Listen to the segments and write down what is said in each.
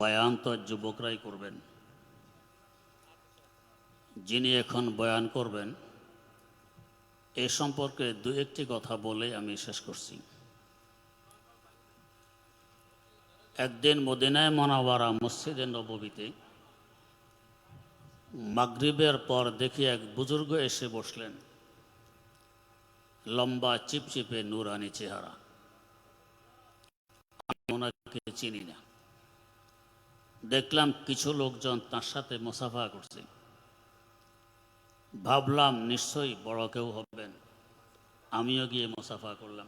বয়ান তো যুবকরাই করবেন। যিনি এখন বয়ান করবেন এ সম্পর্কে দু একটি কথা বলে আমি শেষ করছি। একদিন মদিনায় মুনাওয়ারা মসজিদে নববীতে মাগরিবের পর দেখি এক বুজুর্গ এসে বসলেন, লম্বা চিপচিপে নুরানি চেহারা। আমি ওনাকে চিনি না। দেখলাম কিছু লোকজন তার সাথে মুসাফা করছে। ভাবলাম নিশ্চয়ই বড় কেউ হবেন, আমিও গিয়ে মুসাফা করলাম।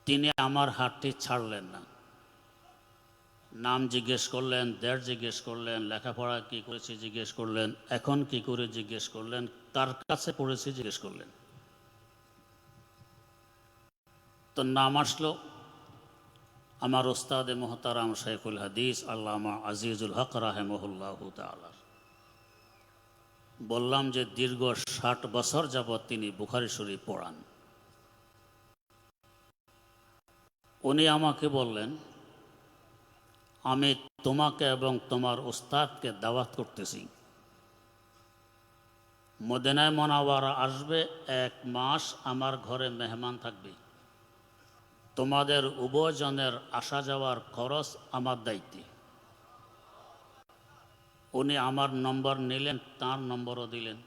তিনি আমার হাতটি ছাড়লেন না। নাম জিজ্ঞেস করলেন, দেশ জিজ্ঞেস করলেন, লেখাপড়া কি করেছে জিজ্ঞেস করলেন, এখন কি করে জিজ্ঞেস করলেন, কার কাছে পড়েছে জিজ্ঞেস করলেন। তো নাম আসলো আমার ওস্তাদে মোহতারাম শাইখুল হাদিস আল্লামা আজিজুল হক রাহিমাহুল্লাহু তাআলা। বললাম যে দীর্ঘ 60 বছর যাবৎ তিনি বুখারী শরীফ পড়ান। উনি আমাকে বললেন, আমি তোমাকে এবং তোমার ওস্তাদকে দাওয়াত করতেছি, মদিনায় মুনাওয়ারা আসবে, 1 মাস আমার ঘরে মেহমান থাকবে, তোমাদের উভয়জনের আসা যাওয়ার খরচ আমার দায়িত্বে। উনি আমার নম্বর নিলেন, তার নম্বরও দিলেন।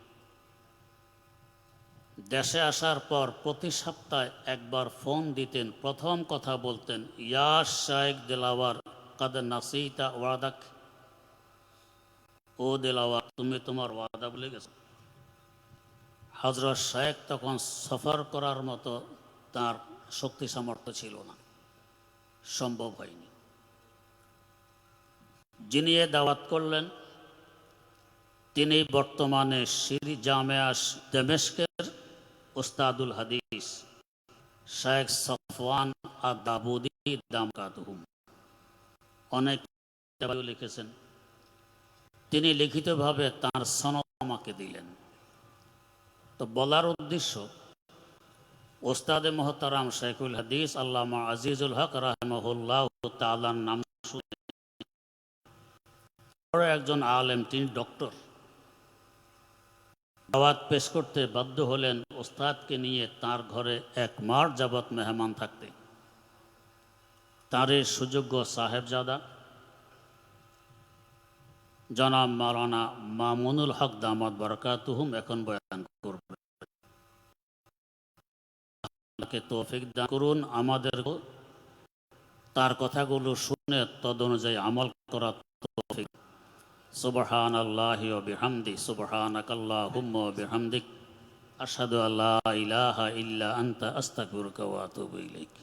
দেশে আসার পর প্রতি সপ্তাহে একবার ফোন দিতেন। প্রথম কথা বলতেন, ইয়া শাইখ দিলাওয়ার কাদ নাসিতা ওয়াদাক। ও দিলাওয়ার, তুমি তোমার ওয়াদা ভুলে গেছো। হযরত শাইখ তখন সফর করার মতো তার শক্তি সামর্থ্য ছিল না, সম্ভব হয়নি। যিনি এ দাওয়াত করলেন তিনি বর্তমানে শিরি জামেয়া দামেস্কের উস্তাদুল হাদিস শাইখ সফওয়ান আদ-দাবুদি দামকাতুহুম। অনেক লিখেছেন। তিনি লিখিতভাবে তার সনদ আমাকে দিলেন। তো বলার উদ্দেশ্য, ওস্তাদে মোহতারাম শাইখুল হাদিস আল্লামা আজিজুল হক রাহিমাহুল্লাহু তাআলার নাম শুনে বড় একজন আলেম, তিনি ডক্টর, দাওয়াত পেশ করতে বাধ্য হলেন ওস্তাদকে নিয়ে তার ঘরে 1 মাস যাবৎ মেহমান থাকতে। তাঁরই সুযোগ্য সাহেবজাদা জনাব মাওলানা মামুনুল হক দামাত বারাকাতুহুম এখন বয়ান করবেন। তাকে তৌফিক দান করুন, আমাদের তার কথাগুলো শুনে তদনুযায়ী আমল করা তৌফিক। সুবহানাল্লাহি ওয়া বিহামদি, সুবহানাকাল্লাহুম্মা ওয়া বিহামদিক, আশহাদু আল্লা ইলাহা ইল্লা আনতা আস্তাগফিরুকা ওয়া আতুবু ইলাইক।